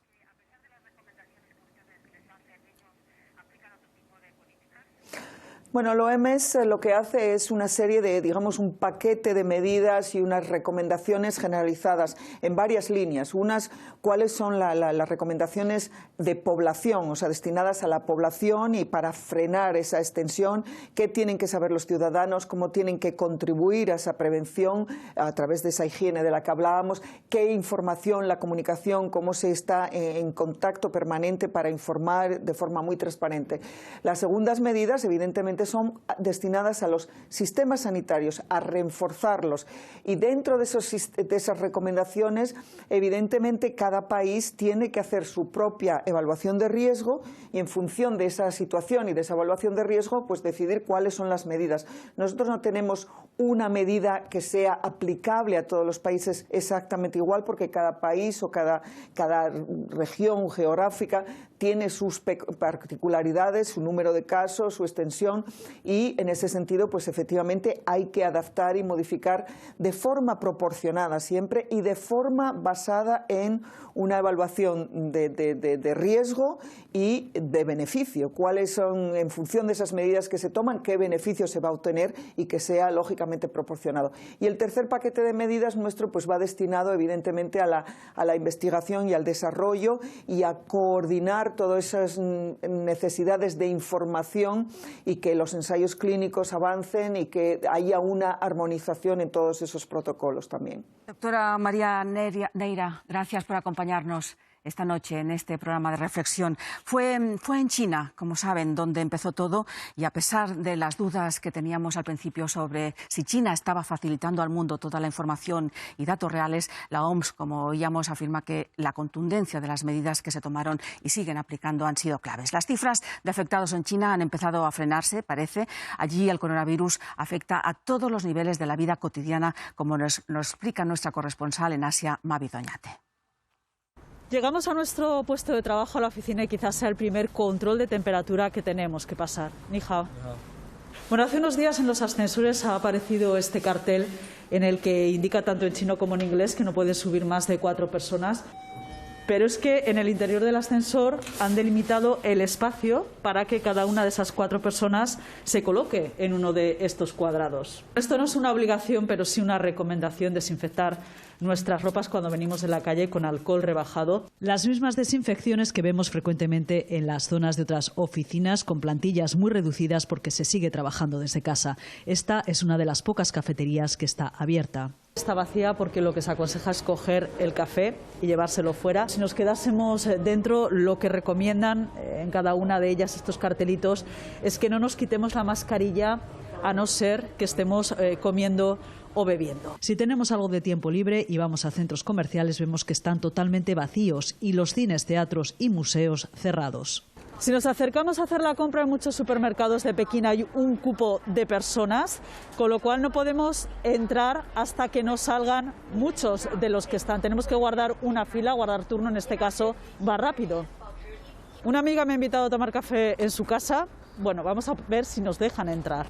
Bueno, la OMS lo que hace es una serie de, digamos, un paquete de medidas y unas recomendaciones generalizadas en varias líneas. Unas, cuáles son las recomendaciones de población, o sea, destinadas a la población y para frenar esa extensión, qué tienen que saber los ciudadanos, cómo tienen que contribuir a esa prevención a través de esa higiene de la que hablábamos, qué información, la comunicación, cómo se está en contacto permanente para informar de forma muy transparente. Las segundas medidas, evidentemente, son destinadas a los sistemas sanitarios, a reforzarlos, y dentro de esas recomendaciones, evidentemente, cada país tiene que hacer su propia evaluación de riesgo y, en función de esa situación y de esa evaluación de riesgo, pues decidir cuáles son las medidas. Nosotros no tenemos una medida que sea aplicable a todos los países exactamente igual, porque cada país o cada región geográfica tiene sus particularidades, su número de casos, su extensión, y en ese sentido, pues efectivamente hay que adaptar y modificar de forma proporcionada siempre y de forma basada en una evaluación de riesgo y de beneficio. ¿Cuáles son, en función de esas medidas que se toman, qué beneficio se va a obtener y que sea lógicamente proporcionado? Y el tercer paquete de medidas nuestro pues va destinado evidentemente a la investigación y al desarrollo y a coordinar todas esas necesidades de información y que los ensayos clínicos avancen y que haya una armonización en todos esos protocolos también. Doctora María Neira, gracias por acompañarnos esta noche en este programa de reflexión. Fue en China, como saben, donde empezó todo, y a pesar de las dudas que teníamos al principio sobre si China estaba facilitando al mundo toda la información y datos reales, la OMS, como oíamos, afirma que la contundencia de las medidas que se tomaron y siguen aplicando han sido claves. Las cifras de afectados en China han empezado a frenarse, parece. Allí el coronavirus afecta a todos los niveles de la vida cotidiana, como nos explica nuestra corresponsal en Asia, Mavi Doñate. Llegamos a nuestro puesto de trabajo, a la oficina, y quizás sea el primer control de temperatura que tenemos que pasar. Ni hao. Bueno, hace unos días en los ascensores ha aparecido este cartel en el que indica tanto en chino como en inglés que no pueden subir más de 4 personas. Pero es que en el interior del ascensor han delimitado el espacio para que cada una de esas 4 personas se coloque en uno de estos cuadrados. Esto no es una obligación, pero sí una recomendación: desinfectar nuestras ropas cuando venimos de la calle con alcohol rebajado. Las mismas desinfecciones que vemos frecuentemente en las zonas de otras oficinas con plantillas muy reducidas porque se sigue trabajando desde casa. Esta es una de las pocas cafeterías que está abierta. Está vacía porque lo que se aconseja es coger el café y llevárselo fuera. Si nos quedásemos dentro, lo que recomiendan en cada una de ellas estos cartelitos es que no nos quitemos la mascarilla a no ser que estemos comiendo o bebiendo. Si tenemos algo de tiempo libre y vamos a centros comerciales, vemos que están totalmente vacíos y los cines, teatros y museos cerrados. Si nos acercamos a hacer la compra, en muchos supermercados de Pekín hay un cupo de personas, con lo cual no podemos entrar hasta que no salgan muchos de los que están. Tenemos que guardar una fila, guardar turno, en este caso va rápido. Una amiga me ha invitado a tomar café en su casa. Bueno, vamos a ver si nos dejan entrar.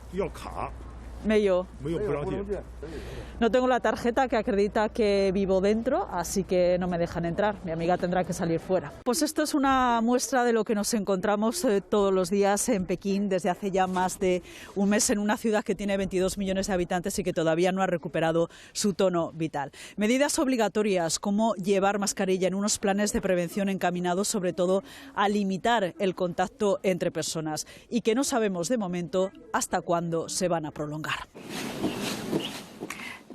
No tengo la tarjeta que acredita que vivo dentro, así que no me dejan entrar. Mi amiga tendrá que salir fuera. Pues esto es una muestra de lo que nos encontramos todos los días en Pekín desde hace ya más de un mes, en una ciudad que tiene 22 millones de habitantes y que todavía no ha recuperado su tono vital. Medidas obligatorias como llevar mascarilla en unos planes de prevención encaminados sobre todo a limitar el contacto entre personas y que no sabemos de momento hasta cuándo se van a prolongar.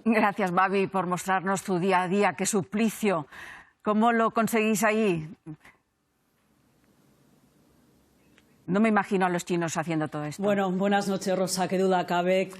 Gracias, Mavi, por mostrarnos tu día a día. Qué suplicio. ¿Cómo lo conseguís ahí? No me imagino a los chinos haciendo todo esto. Bueno, buenas noches, Rosa. Qué duda cabe.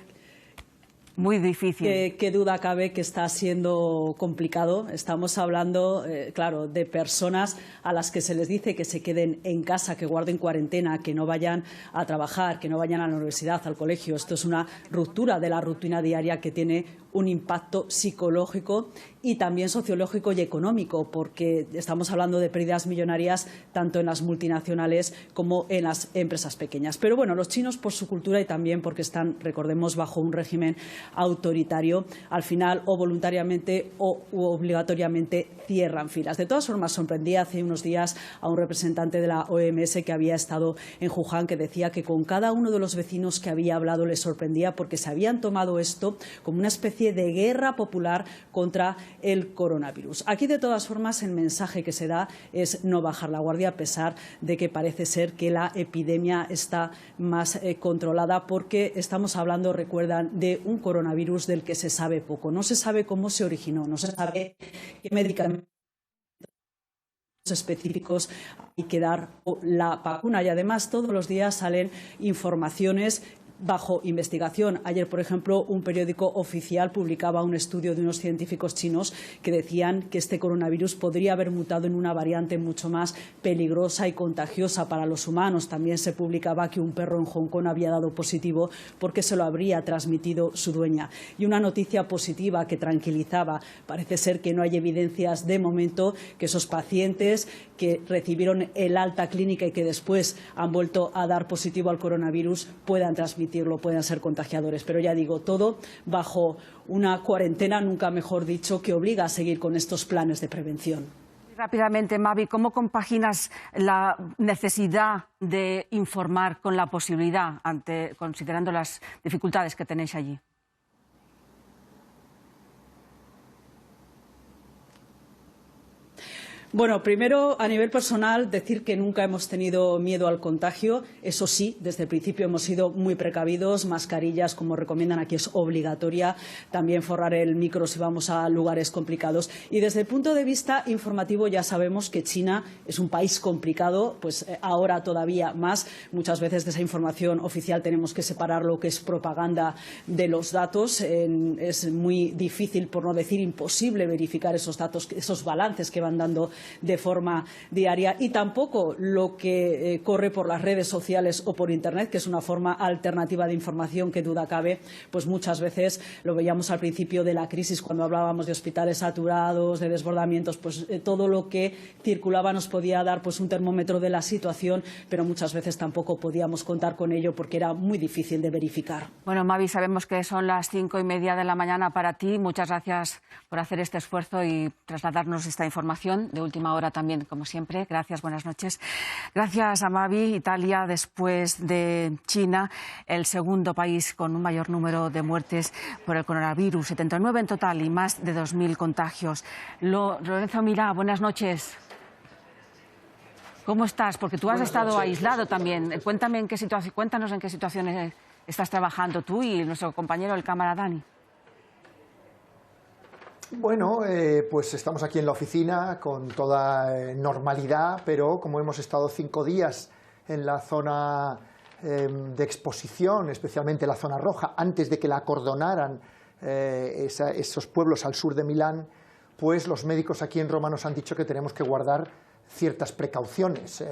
Muy difícil. Qué duda cabe que está siendo complicado. Estamos hablando, claro, de personas a las que se les dice que se queden en casa, que guarden cuarentena, que no vayan a trabajar, que no vayan a la universidad, al colegio. Esto es una ruptura de la rutina diaria que tiene un impacto psicológico y también sociológico y económico, porque estamos hablando de pérdidas millonarias tanto en las multinacionales como en las empresas pequeñas. Pero bueno, los chinos, por su cultura y también porque están, recordemos, bajo un régimen autoritario, al final o voluntariamente o obligatoriamente cierran filas. De todas formas, sorprendí hace unos días a un representante de la OMS que había estado en Wuhan, que decía que con cada uno de los vecinos que había hablado le sorprendía porque se habían tomado esto como una especie de guerra popular contra el coronavirus. Aquí, de todas formas, el mensaje que se da es no bajar la guardia, a pesar de que parece ser que la epidemia está más controlada, porque estamos hablando, recuerdan, de un coronavirus del que se sabe poco. No se sabe cómo se originó, no se sabe qué medicamentos específicos hay que dar la vacuna, y además todos los días salen informaciones bajo investigación. Ayer, por ejemplo, un periódico oficial publicaba un estudio de unos científicos chinos que decían que este coronavirus podría haber mutado en una variante mucho más peligrosa y contagiosa para los humanos. También se publicaba que un perro en Hong Kong había dado positivo porque se lo habría transmitido su dueña. Y una noticia positiva que tranquilizaba: parece ser que no hay evidencias de momento que esos pacientes que recibieron el alta clínica y que después han vuelto a dar positivo al coronavirus puedan transmitirlo, puedan ser contagiadores. Pero ya digo, todo bajo una cuarentena, nunca mejor dicho, que obliga a seguir con estos planes de prevención. Rápidamente, Mavi, ¿cómo compaginas la necesidad de informar con la posibilidad, considerando las dificultades que tenéis allí? Bueno, primero, a nivel personal, decir que nunca hemos tenido miedo al contagio. Eso sí, desde el principio hemos sido muy precavidos. Mascarillas, como recomiendan aquí, es obligatoria. También forrar el micro si vamos a lugares complicados. Y desde el punto de vista informativo, ya sabemos que China es un país complicado, pues ahora todavía más. Muchas veces de esa información oficial tenemos que separar lo que es propaganda de los datos. Es muy difícil, por no decir imposible, verificar esos datos, esos balances que van dando de forma diaria, y tampoco lo que corre por las redes sociales o por Internet, que es una forma alternativa de información que duda cabe. Pues muchas veces lo veíamos al principio de la crisis, cuando hablábamos de hospitales saturados, de desbordamientos, pues todo lo que circulaba nos podía dar pues un termómetro de la situación, pero muchas veces tampoco podíamos contar con ello porque era muy difícil de verificar. Bueno, Mavi, sabemos que son las 5:30 de la mañana para ti. Muchas gracias por hacer este esfuerzo y trasladarnos esta información de última hora también, como siempre. Gracias, buenas noches. Gracias a Mavi. Italia, después de China, el segundo país con un mayor número de muertes por el coronavirus, 79 en total y más de 2.000 contagios. Lorenzo Milá, buenas noches. ¿Cómo estás? Porque tú has estado aislado también. Cuéntanos en qué situaciones estás trabajando tú y nuestro compañero, el cámara Dani. Bueno, pues estamos aquí en la oficina con toda normalidad, pero como hemos estado 5 días en la zona de exposición, especialmente la zona roja, antes de que la acordonaran esos pueblos al sur de Milán, pues los médicos aquí en Roma nos han dicho que tenemos que guardar ciertas precauciones.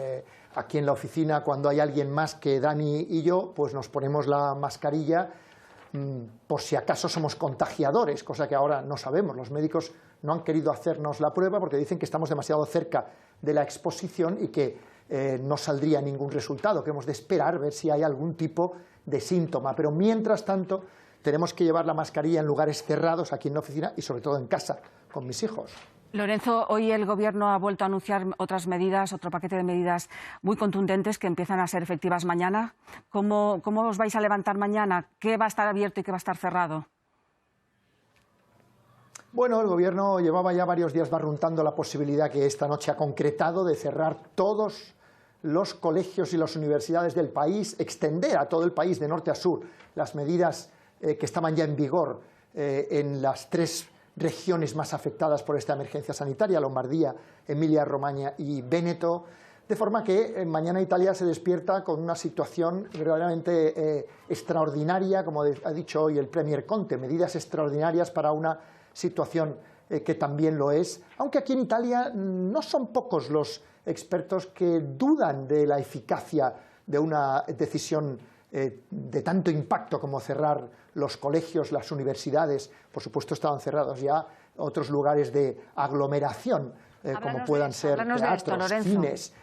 Aquí en la oficina, cuando hay alguien más que Dani y yo, pues nos ponemos la mascarilla por si acaso somos contagiadores, cosa que ahora no sabemos. Los médicos no han querido hacernos la prueba porque dicen que estamos demasiado cerca de la exposición y que no saldría ningún resultado, que hemos de esperar ver si hay algún tipo de síntoma. Pero mientras tanto tenemos que llevar la mascarilla en lugares cerrados aquí en la oficina y sobre todo en casa con mis hijos. Lorenzo, hoy el Gobierno ha vuelto a anunciar otras medidas, otro paquete de medidas muy contundentes que empiezan a ser efectivas mañana. ¿Cómo os vais a levantar mañana? ¿Qué va a estar abierto y qué va a estar cerrado? Bueno, el Gobierno llevaba ya varios días barruntando la posibilidad que esta noche ha concretado de cerrar todos los colegios y las universidades del país, extender a todo el país de norte a sur las medidas que estaban ya en vigor en las 3 regiones más afectadas por esta emergencia sanitaria: Lombardía, Emilia-Romagna y Véneto, de forma que mañana Italia se despierta con una situación verdaderamente extraordinaria, como ha dicho hoy el Premier Conte, medidas extraordinarias para una situación que también lo es, aunque aquí en Italia no son pocos los expertos que dudan de la eficacia de una decisión de tanto impacto como cerrar los colegios, las universidades. Por supuesto estaban cerrados ya otros lugares de aglomeración, como puedan ser teatros, cines.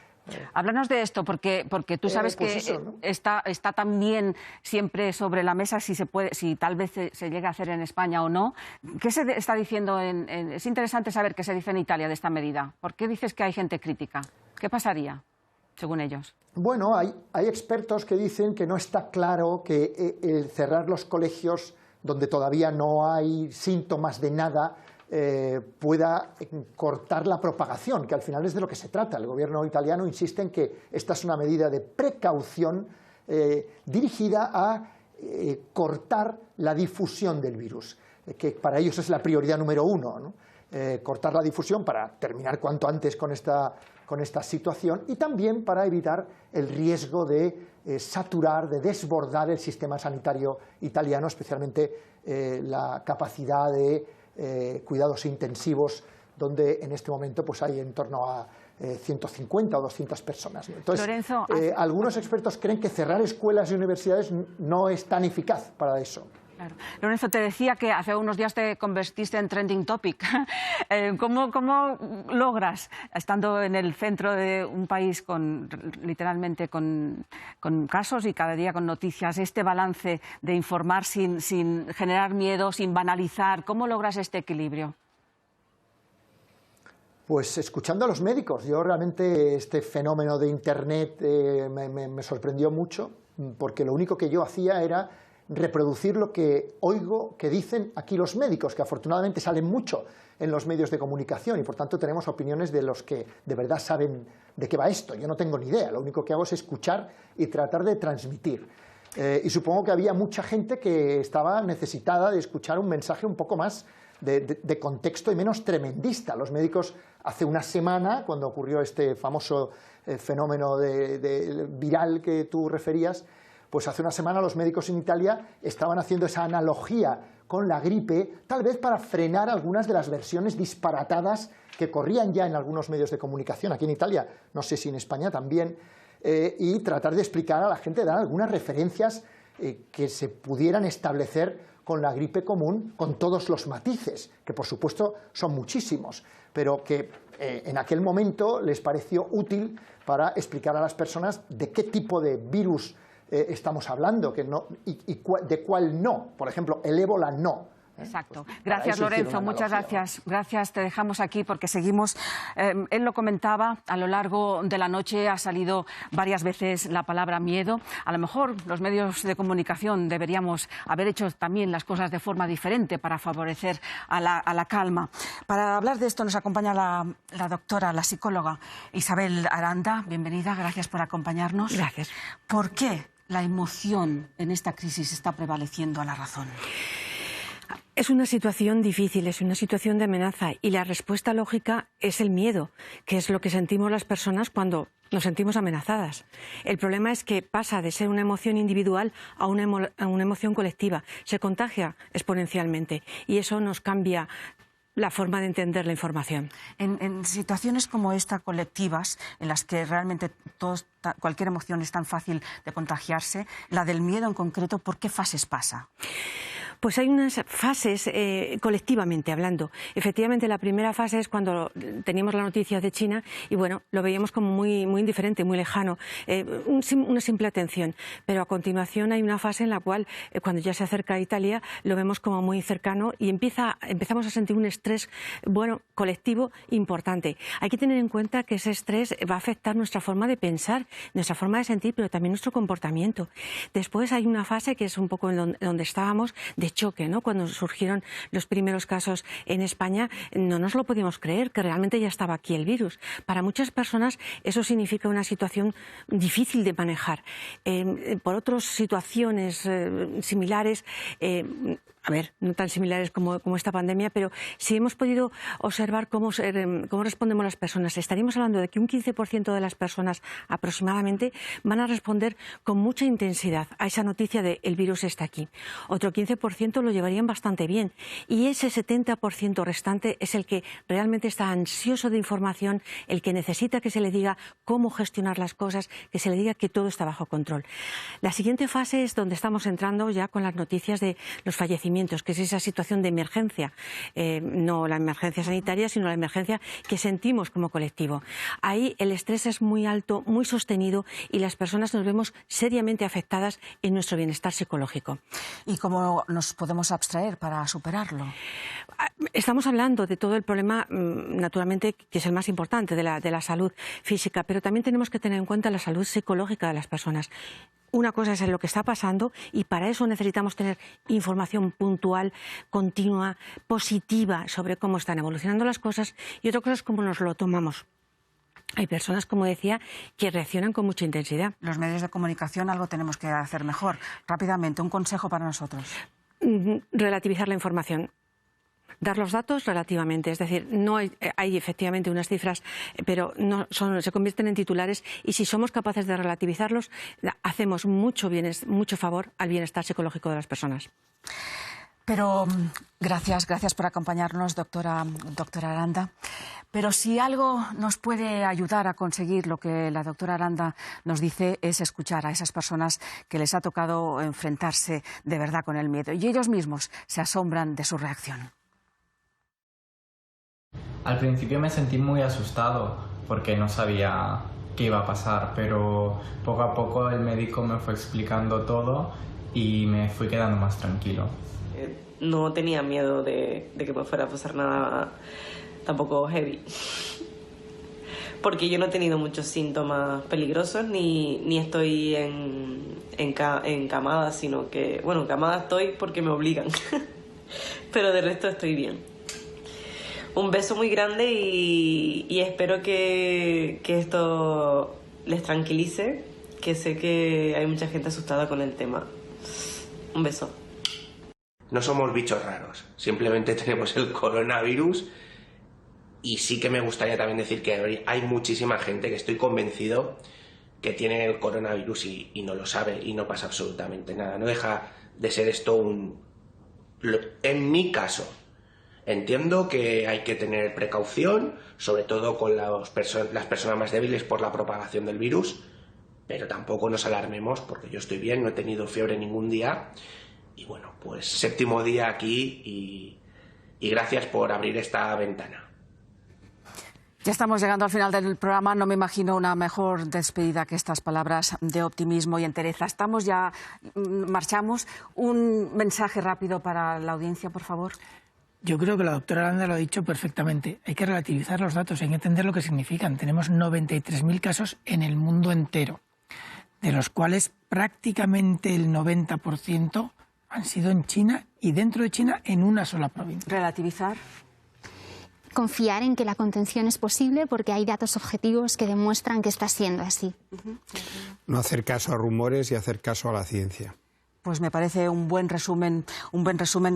Háblanos de esto, porque tú sabes pues que eso, ¿no? está también siempre sobre la mesa si tal vez se llega a hacer en España o no. ¿Qué se está diciendo? Es interesante saber qué se dice en Italia de esta medida. ¿Por qué dices que hay gente crítica? ¿Qué pasaría, según ellos? Bueno, hay expertos que dicen que no está claro que el cerrar los colegios donde todavía no hay síntomas de nada pueda cortar la propagación, que al final es de lo que se trata. El gobierno italiano insiste en que esta es una medida de precaución dirigida a cortar la difusión del virus, que para ellos es la prioridad número 1, ¿no? Cortar la difusión para terminar cuanto antes con esta situación y también para evitar el riesgo de saturar, de desbordar el sistema sanitario italiano, especialmente la capacidad de cuidados intensivos, donde en este momento pues hay en torno a 150 o 200 personas. Entonces, Lorenzo, algunos expertos creen que cerrar escuelas y universidades no es tan eficaz para eso. Claro. Lorenzo, te decía que hace unos días te convertiste en trending topic. ¿Cómo logras, estando en el centro de un país literalmente con casos y cada día con noticias, este balance de informar sin generar miedo, sin banalizar? ¿Cómo logras este equilibrio? Pues escuchando a los médicos. Yo realmente este fenómeno de Internet me sorprendió mucho, porque lo único que yo hacía era reproducir lo que oigo que dicen aquí los médicos, que afortunadamente salen mucho en los medios de comunicación y por tanto tenemos opiniones de los que de verdad saben de qué va esto. Yo no tengo ni idea, lo único que hago es escuchar y tratar de transmitir. Y supongo que había mucha gente que estaba necesitada de escuchar un mensaje un poco más de contexto y menos tremendista. Los médicos hace una semana, cuando ocurrió este famoso fenómeno viral que tú referías, pues hace una semana los médicos en Italia estaban haciendo esa analogía con la gripe, tal vez para frenar algunas de las versiones disparatadas que corrían ya en algunos medios de comunicación, aquí en Italia, no sé si en España también, y tratar de explicar a la gente, dar algunas referencias que se pudieran establecer con la gripe común, con todos los matices, que por supuesto son muchísimos, pero que en aquel momento les pareció útil para explicar a las personas de qué tipo de virus estamos hablando, de cuál no. Por ejemplo, el ébola no. Exacto. Gracias, Lorenzo. Muchas gracias. Gracias. Te dejamos aquí porque seguimos. Él lo comentaba, a lo largo de la noche ha salido varias veces la palabra miedo. A lo mejor los medios de comunicación deberíamos haber hecho también las cosas de forma diferente para favorecer a la calma. Para hablar de esto nos acompaña la doctora, la psicóloga Isabel Aranda. Bienvenida. Gracias por acompañarnos. Gracias. ¿Por qué la emoción en esta crisis está prevaleciendo a la razón? Es una situación difícil, es una situación de amenaza y la respuesta lógica es el miedo, que es lo que sentimos las personas cuando nos sentimos amenazadas. El problema es que pasa de ser una emoción individual a una emoción colectiva, se contagia exponencialmente y eso nos cambia la forma de entender la información. En situaciones como esta, colectivas, en las que realmente cualquier emoción es tan fácil de contagiarse, la del miedo en concreto, ¿por qué fases pasa? Pues hay unas fases, colectivamente hablando. Efectivamente, la primera fase es cuando teníamos la noticia de China y, bueno, lo veíamos como muy indiferente, muy lejano, una simple atención. Pero a continuación hay una fase en la cual, cuando ya se acerca a Italia, lo vemos como muy cercano y empezamos a sentir un estrés, bueno, colectivo importante. Hay que tener en cuenta que ese estrés va a afectar nuestra forma de pensar, nuestra forma de sentir, pero también nuestro comportamiento. Después hay una fase que es un poco en donde estábamos, de choque, ¿no? Cuando surgieron los primeros casos en España, no nos lo podíamos creer, que realmente ya estaba aquí el virus. Para muchas personas eso significa una situación difícil de manejar. Por otras situaciones similares, a ver, no tan similares como esta pandemia, pero sí hemos podido observar cómo respondemos las personas. Estaríamos hablando de que un 15% de las personas aproximadamente van a responder con mucha intensidad a esa noticia de el virus está aquí. Otro 15% lo llevarían bastante bien y ese 70% restante es el que realmente está ansioso de información, el que necesita que se le diga cómo gestionar las cosas, que se le diga que todo está bajo control. La siguiente fase es donde estamos entrando ya con las noticias de los fallecimientos, que es esa situación de emergencia, no la emergencia sanitaria, sino la emergencia que sentimos como colectivo. Ahí el estrés es muy alto, muy sostenido y las personas nos vemos seriamente afectadas en nuestro bienestar psicológico. ¿Y cómo nos podemos abstraer para superarlo? Estamos hablando de todo el problema, naturalmente, que es el más importante, de la salud física, pero también tenemos que tener en cuenta la salud psicológica de las personas. Una cosa es lo que está pasando y para eso necesitamos tener información puntual, continua, positiva sobre cómo están evolucionando las cosas y otra cosa es cómo nos lo tomamos. Hay personas, como decía, que reaccionan con mucha intensidad. Los medios de comunicación algo tenemos que hacer mejor. Rápidamente, un consejo para nosotros. Relativizar la información. dar los datos relativamente, es decir, no hay efectivamente unas cifras, pero no se convierten en titulares, y si somos capaces de relativizarlos, hacemos mucho favor al bienestar psicológico de las personas. Pero gracias por acompañarnos, doctora Aranda. Pero si algo nos puede ayudar a conseguir lo que la doctora Aranda nos dice, es escuchar a esas personas que les ha tocado enfrentarse de verdad con el miedo. Y ellos mismos se asombran de su reacción. Al principio me sentí muy asustado porque no sabía qué iba a pasar, pero poco a poco el médico me fue explicando todo y me fui quedando más tranquilo. No tenía miedo de que me fuera a pasar nada tampoco heavy, porque yo no he tenido muchos síntomas peligrosos ni estoy encamada, sino que, bueno, encamada estoy porque me obligan, pero de resto estoy bien. Un beso muy grande y espero que esto les tranquilice, que sé que hay mucha gente asustada con el tema. Un beso. No somos bichos raros, simplemente tenemos el coronavirus, y sí que me gustaría también decir que hay muchísima gente que estoy convencido que tiene el coronavirus y no lo sabe y no pasa absolutamente nada. No deja de ser esto en mi caso, entiendo que hay que tener precaución, sobre todo con las personas más débiles por la propagación del virus, pero tampoco nos alarmemos porque yo estoy bien, no he tenido fiebre ningún día. Y bueno, pues 7º día aquí y gracias por abrir esta ventana. Ya estamos llegando al final del programa. No me imagino una mejor despedida que estas palabras de optimismo y entereza. Marchamos. Un mensaje rápido para la audiencia, por favor. Yo creo que la doctora Aranda lo ha dicho perfectamente. Hay que relativizar los datos, hay que entender lo que significan. Tenemos 93.000 casos en el mundo entero, de los cuales prácticamente el 90% han sido en China y dentro de China en una sola provincia. Relativizar. Confiar en que la contención es posible porque hay datos objetivos que demuestran que está siendo así. No hacer caso a rumores y hacer caso a la ciencia. Pues me parece un buen resumen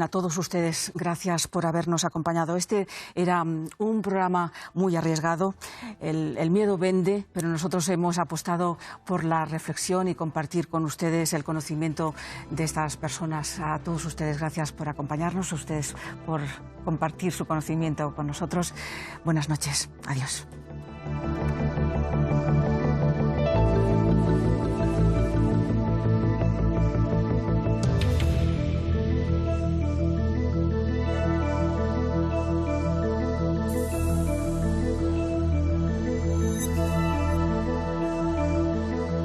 a todos ustedes. Gracias por habernos acompañado. Este era un programa muy arriesgado. El miedo vende, pero nosotros hemos apostado por la reflexión y compartir con ustedes el conocimiento de estas personas. A todos ustedes, gracias por acompañarnos, a ustedes por compartir su conocimiento con nosotros. Buenas noches. Adiós.